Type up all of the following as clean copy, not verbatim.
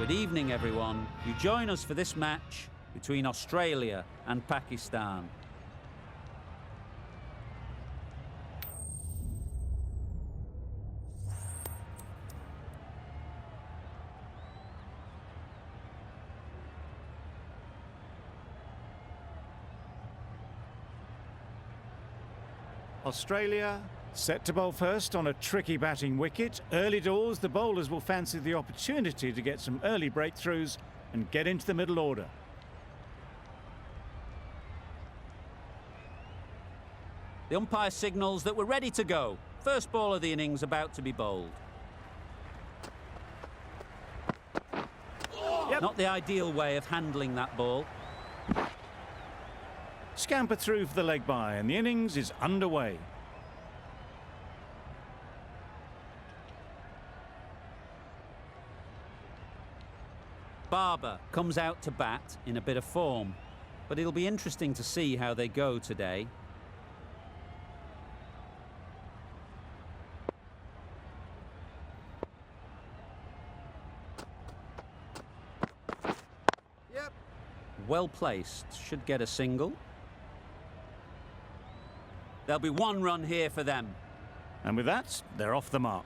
Good evening, everyone. You join us for this match between Australia and Pakistan. Australia set to bowl first on a tricky batting wicket. Early doors, the bowlers will fancy the opportunity to get some early breakthroughs and get into the middle order. The umpire signals that we're ready to go. First ball of the innings about to be bowled. Not the ideal way of handling that ball. Scamper through for the leg bye, and the innings is underway. Barber comes out to bat in a bit of form, but it'll be interesting to see how they go today. Well placed, should get a single. There'll be one run here for them. And with that, they're off the mark.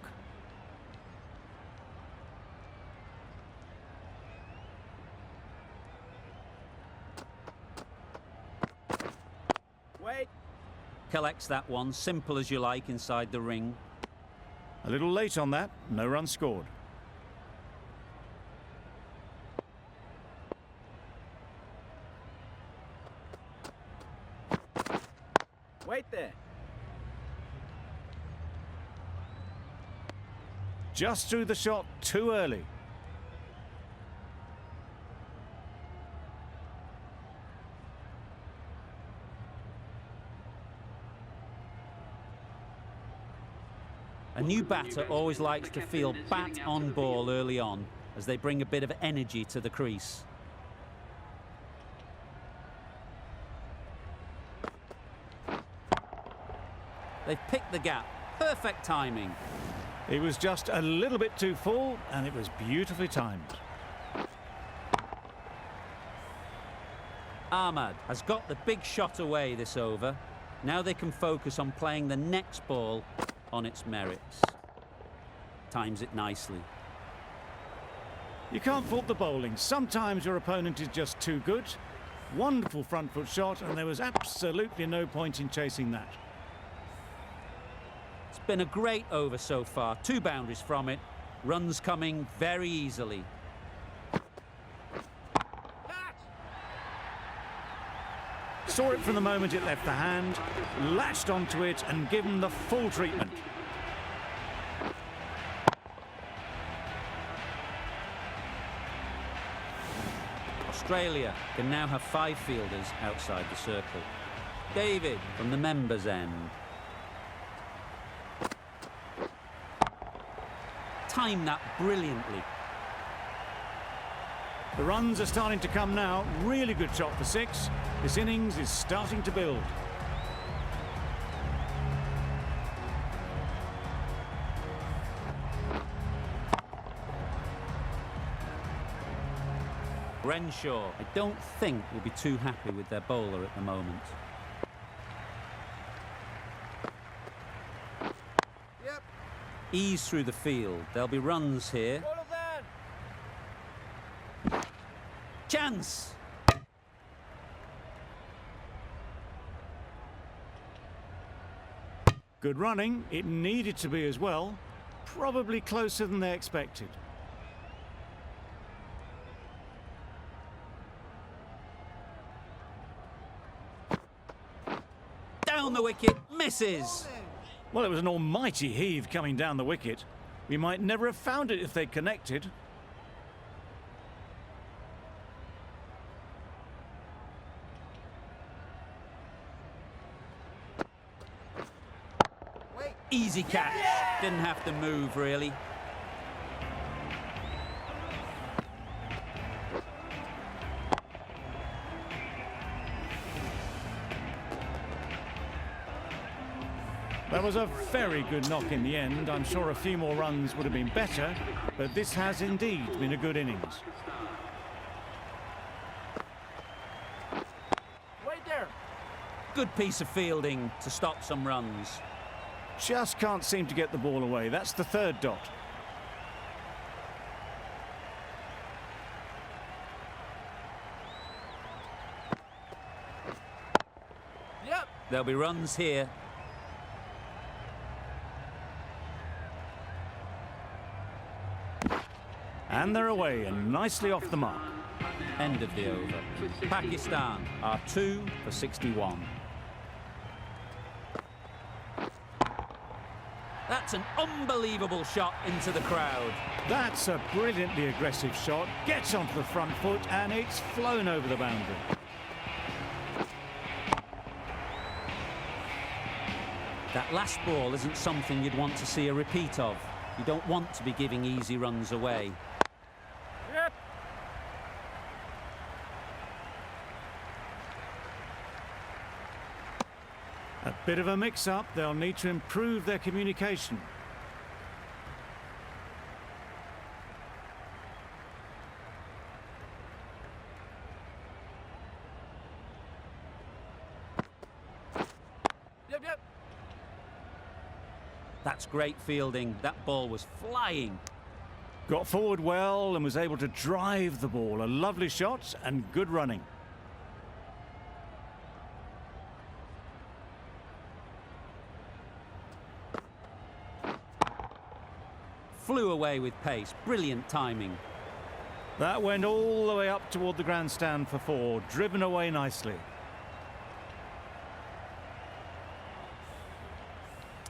Wait. Collects that one, simple as you like, inside the ring. A little late on that, no run scored. Wait there. Just threw the shot too early. A new batter always likes to feel bat on ball early on, as they bring a bit of energy to the crease. They've picked the gap. Perfect timing. He was just a little bit too full, and it was beautifully timed. Ahmad has got the big shot away this over. Now they can focus on playing the next ball on its merits. Times it nicely. You can't fault the bowling. Sometimes your opponent is just too good. Wonderful front foot shot, and there was absolutely no point in chasing that. It's been a great over so far. 2 boundaries from it. Runs coming very easily. Saw it from the moment it left the hand, latched onto it and given the full treatment. Australia can now have 5 fielders outside the circle. David from the members' end. Timed that brilliantly. The runs are starting to come now. Really good shot for 6. This innings is starting to build. Renshaw, I don't think will be too happy with their bowler at the moment. Ease through the field. There'll be runs here. Chance! Good running. It needed to be as well. Probably closer than they expected. Down the wicket, misses! Well, it was an almighty heave coming down the wicket. We might never have found it if they'd connected. Easy catch. Didn't have to move, really. That was a very good knock in the end. I'm sure a few more runs would have been better, but this has indeed been a good innings. Wait there. Good piece of fielding to stop some runs. Just can't seem to get the ball away. That's the third dot. Yep. There'll be runs here. And they're away and nicely off the mark. End of the over. Pakistan are 2 for 61. That's an unbelievable shot into the crowd. That's a brilliantly aggressive shot. Gets onto the front foot and it's flown over the boundary. That last ball isn't something you'd want to see a repeat of. You don't want to be giving easy runs away. Yep. A bit of a mix-up. They'll need to improve their communication. Yep, yep. That's great fielding. That ball was flying. Got forward well and was able to drive the ball. A lovely shot and good running. Flew away with pace. Brilliant timing. That went all the way up toward the grandstand for 4, driven away nicely.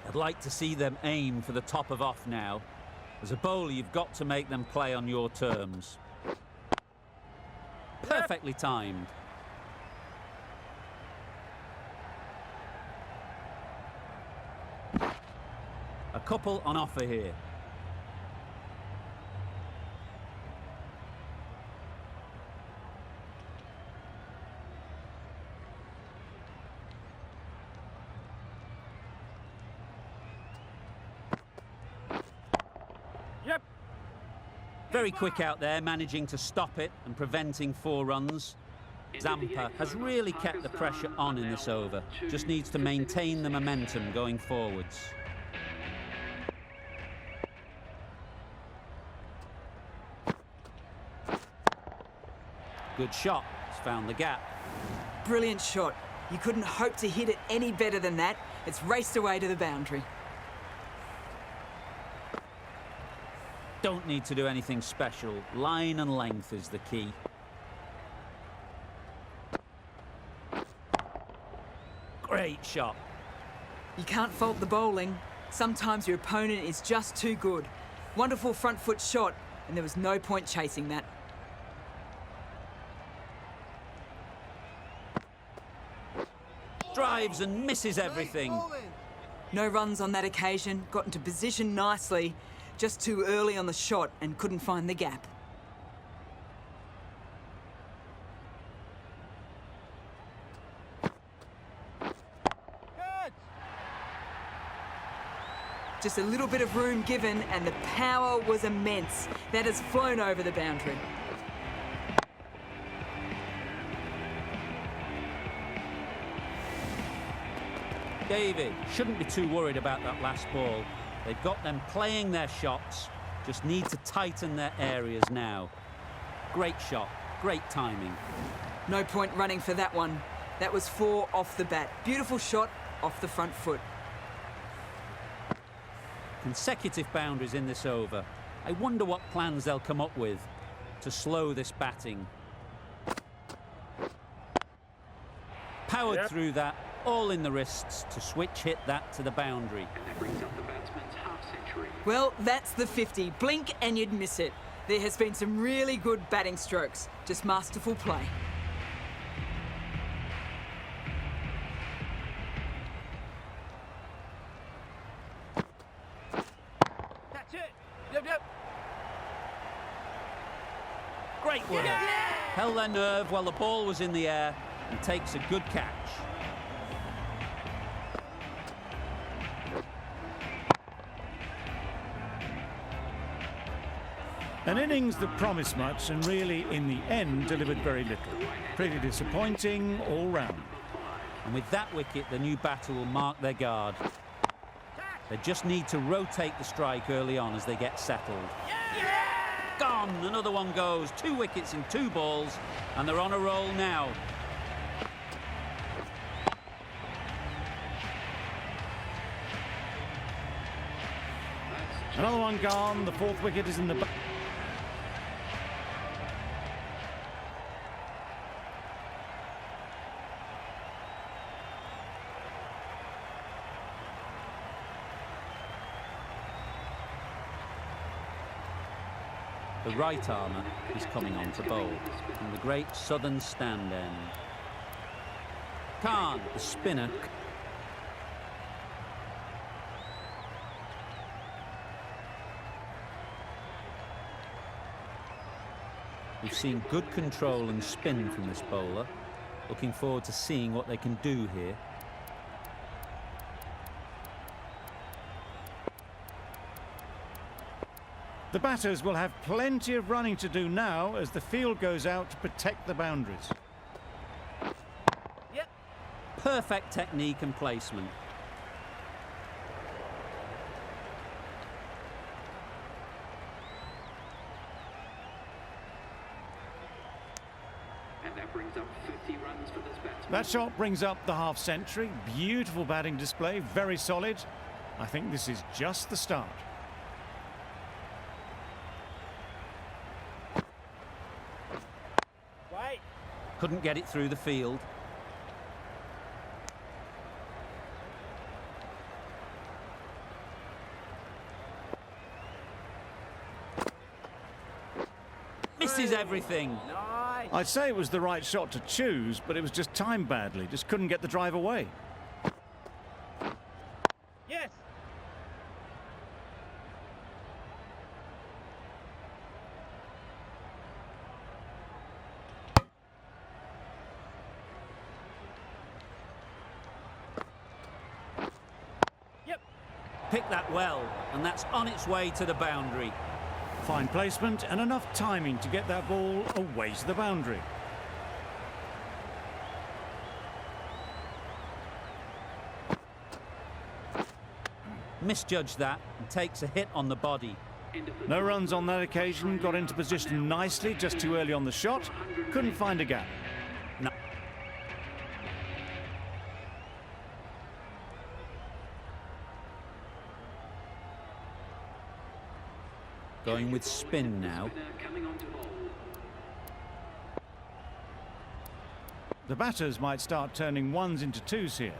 I'd like to see them aim for the top of off now. As a bowler, you've got to make them play on your terms. Perfectly timed. A couple on offer here. Yep. Very quick out there, managing to stop it and preventing 4 runs. Zampa has really kept the pressure on in this over. Just needs to maintain the momentum going forwards. Good shot. He's found the gap. Brilliant shot. You couldn't hope to hit it any better than that. It's raced away to the boundary. Don't need to do anything special. Line and length is the key. Great shot. You can't fault the bowling. Sometimes your opponent is just too good. Wonderful front foot shot, and there was no point chasing that. Drives and misses everything. No runs on that occasion, got into position nicely, just too early on the shot and couldn't find the gap. Good. Just a little bit of room given and the power was immense. That has flown over the boundary. David shouldn't be too worried about that last ball. They've got them playing their shots, just need to tighten their areas now. Great shot, great timing. No point running for that one. That was 4 off the bat. Beautiful shot off the front foot. Consecutive boundaries in this over. I wonder what plans they'll come up with to slow this batting. Powered Yep. through that, all in the wrists to switch hit that to the boundary. Well, that's the 50. Blink and you'd miss it. There has been some really good batting strokes. Just masterful play. That's it. Yep, yep. Great work. Held their nerve while the ball was in the air and takes a good catch. An innings that promised much and really, in the end, delivered very little. Pretty disappointing all round. And with that wicket, the new batter will mark their guard. They just need to rotate the strike early on as they get settled. Gone! Another one goes. 2 wickets in 2 balls, and they're on a roll now. Another one gone. The 4th wicket is in the back. The right armour is coming on to bowl from the great southern stand end. Khan, the spinner. We've seen good control and spin from this bowler. Looking forward to seeing what they can do here. The batters will have plenty of running to do now as the field goes out to protect the boundaries. Yep. Perfect technique and placement. And that brings up 50 runs for this batsman. That shot brings up the half-century. Beautiful batting display, very solid. I think this is just the start. Right. Couldn't get it through the field. Misses everything. Nice. I'd say it was the right shot to choose, but it was just timed badly. Just couldn't get the drive away. Yes. Yep. Picked that well, and that's on its way to the boundary. Fine placement and enough timing to get that ball away to the boundary. Misjudged that and takes a hit on the body. No runs on that occasion, got into position nicely, just too early on the shot. Couldn't find a gap. No. Going with spin now. Coming on to bowl. The batters might start turning ones into twos here,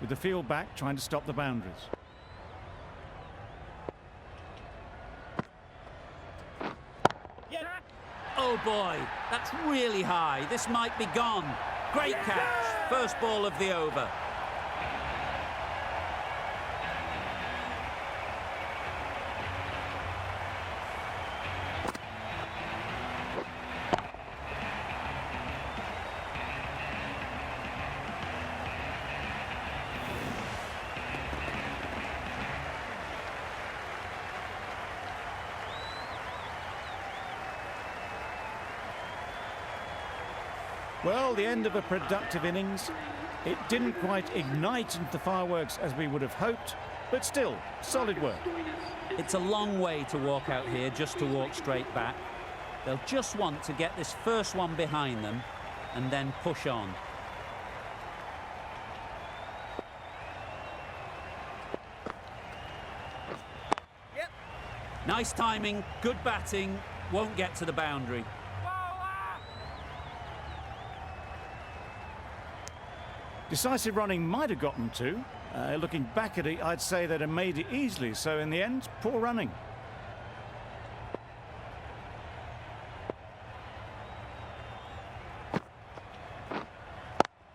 with the field back trying to stop the boundaries. Yeah. Oh boy, that's really high. This might be gone. Great catch. First ball of the over. Well, the end of a productive innings. It didn't quite ignite into the fireworks as we would have hoped, but still, solid work. It's a long way to walk out here just to walk straight back. They'll just want to get this first one behind them and then push on. Yep. Nice timing, good batting, won't get to the boundary. Decisive running might have gotten to. Looking back at it, I'd say they'd have made it easily. So in the end, poor running.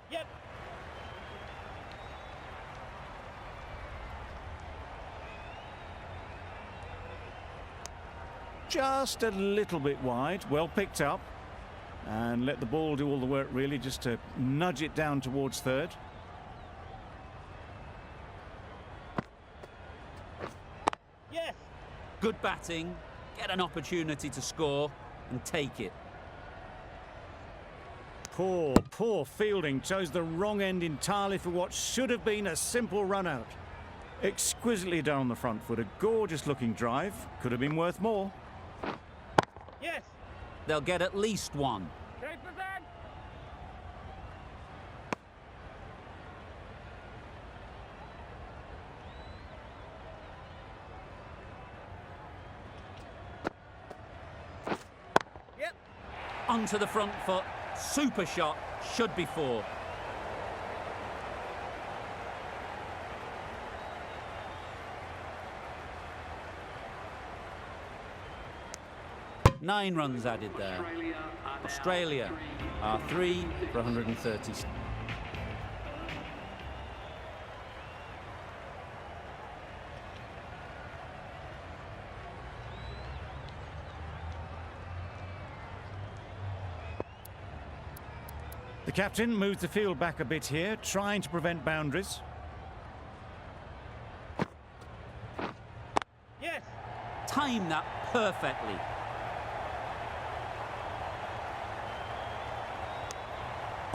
Yep. Just a little bit wide, well picked up. And let the ball do all the work, really, just to nudge it down towards third. Yes. Good batting, get an opportunity to score and take it. Poor fielding. Chose the wrong end entirely for what should have been a simple run out. Exquisitely done on the front foot. A gorgeous looking drive. Could have been worth more. Yes. They'll get at least one. Take the back. Yep. Onto the front foot. Super shot. Should be 4. Nine runs added there. Australia are 3 for 130. The captain moves the field back a bit here, trying to prevent boundaries. Yes. Time that perfectly.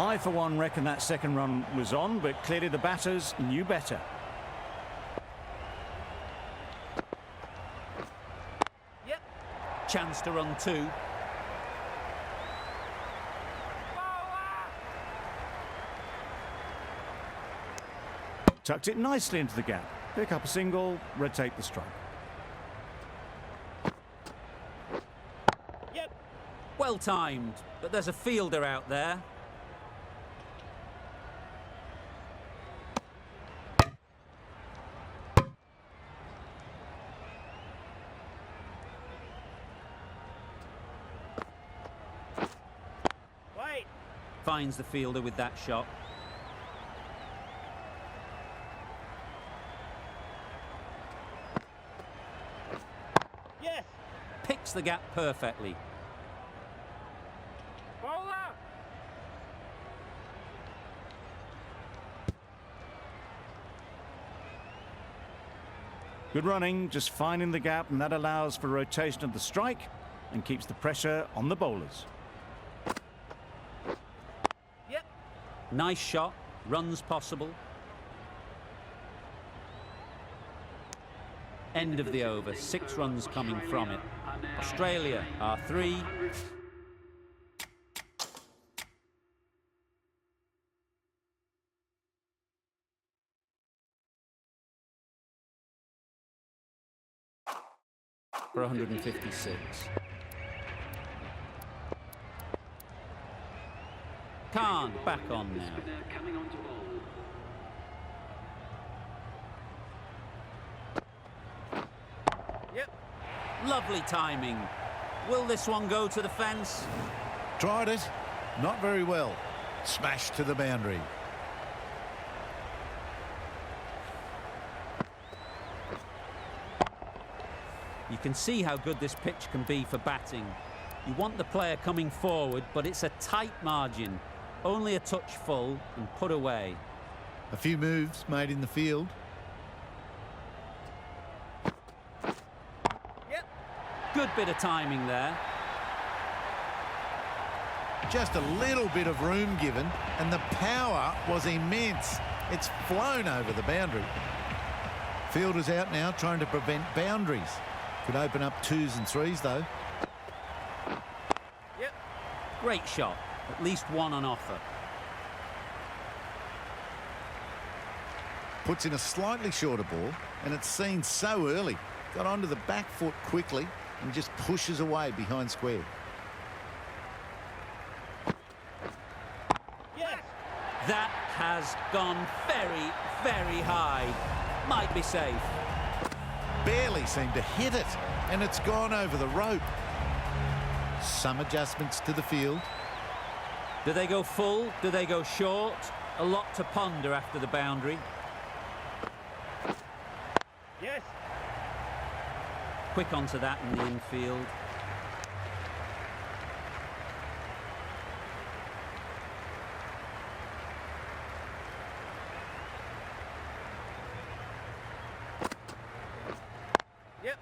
I, for one, reckon that second run was on, but clearly the batters knew better. Yep. Chance to run 2. Tucked it nicely into the gap. Pick up a single, rotate the strike. Yep. Well timed, but there's a fielder out there. Wait. Finds the fielder with that shot. Yes. Picks the gap perfectly. Bowler. Good running, just finding the gap, and that allows for rotation of the strike and keeps the pressure on the bowlers. Yep. Nice shot. Runs possible. End of the over. 6 runs coming from it. Australia are 3. For 156. Khan back on now. Coming on to bowl. Yep. Lovely timing. Will this one go to the fence? Tried it. Not very well. Smashed to the boundary. You can see how good this pitch can be for batting. You want the player coming forward, but it's a tight margin. Only a touch full and put away. A few moves made in the field. Yep. Good bit of timing there. Just a little bit of room given, and the power was immense. It's flown over the boundary. Fielder's out now trying to prevent boundaries. Could open up 2s and 3s though. Yep. Great shot. At least one on offer. Puts in a slightly shorter ball, and it's seen so early. Got onto the back foot quickly and just pushes away behind square. Yes. That has gone very, very high. Might be safe. Barely seemed to hit it, and it's gone over the rope. Some adjustments to the field. Do they go full? Do they go short? A lot to ponder after the boundary. Yes. Quick onto that in the infield. Yep.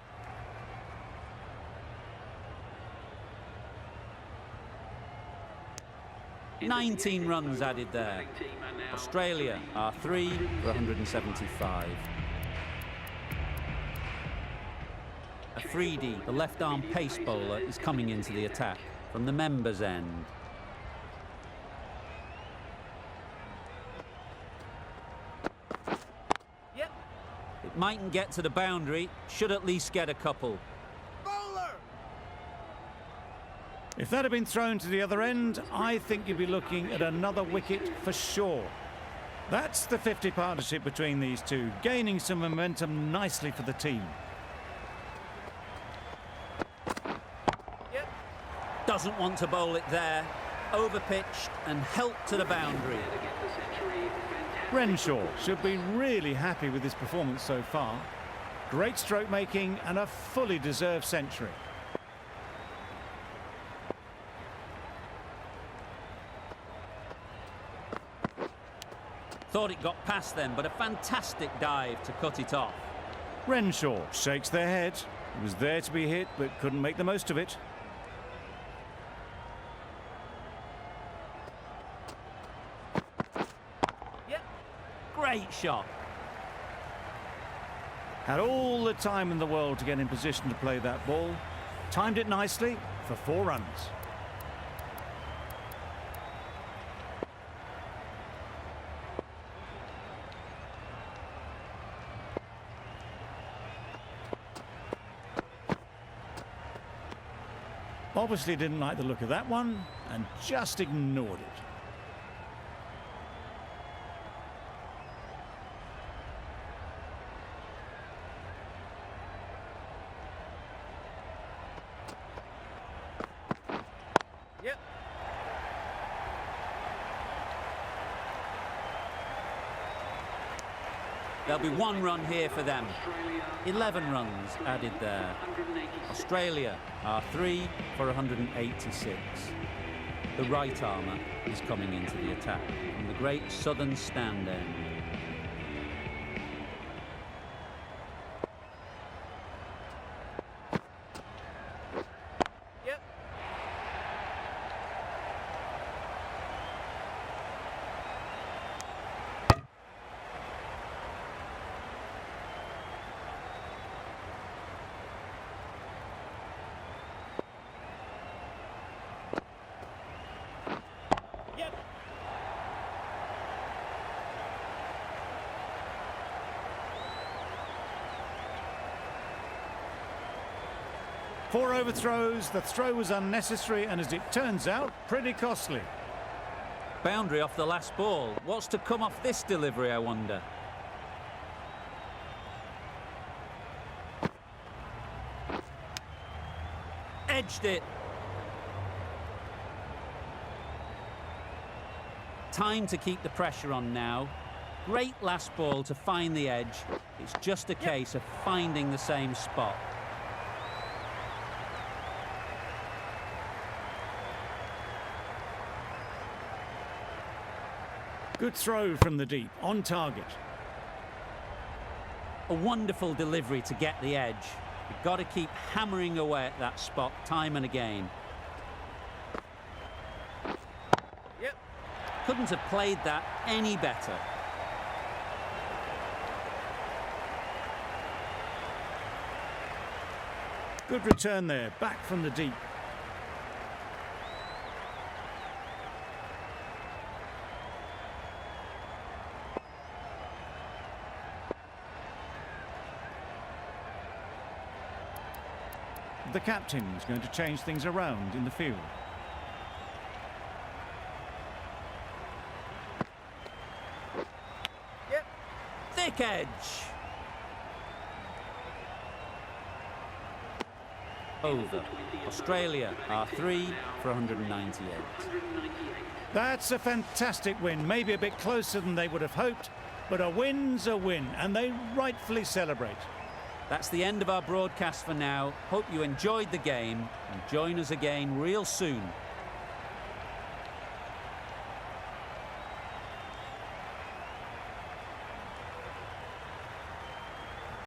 19 runs added there. Australia are 3 for 175. Afridi, the left-arm pace bowler, is coming into the attack from the members' end. Yep. It mightn't get to the boundary, should at least get a couple. Bowler. If that had been thrown to the other end, I think you'd be looking at another wicket for sure. That's the 50 partnership between these two, gaining some momentum nicely for the team. Yep. Doesn't want to bowl it there. Overpitched and helped to the boundary. Renshaw should be really happy with his performance so far. Great stroke making and a fully deserved century. Thought it got past them, but a fantastic dive to cut it off. Renshaw shakes their head. It was there to be hit, but couldn't make the most of it. Yep. Great shot. Had all the time in the world to get in position to play that ball. Timed it nicely for 4 runs. Obviously didn't like the look of that one and just ignored it. Yep. There'll be 1 run here for them. 11 runs added there. Australia are 3 for 186. The right armour is coming into the attack from the great southern stand end. Yep. Yep. Four overthrows, the throw was unnecessary and, as it turns out, pretty costly. Boundary off the last ball. What's to come off this delivery, I wonder? Edged it. Time to keep the pressure on now. Great last ball to find the edge. It's just a case of finding the same spot. Good throw from the deep, on target. A wonderful delivery to get the edge. You've got to keep hammering away at that spot time and again. Yep. Couldn't have played that any better. Good return there, back from the deep. The captain's going to change things around in the field. Yep. Thick edge. Over. Australia are 3 for 198. That's a fantastic win, maybe a bit closer than they would have hoped, but a win's a win, and they rightfully celebrate. That's the end of our broadcast for now. Hope you enjoyed the game and join us again real soon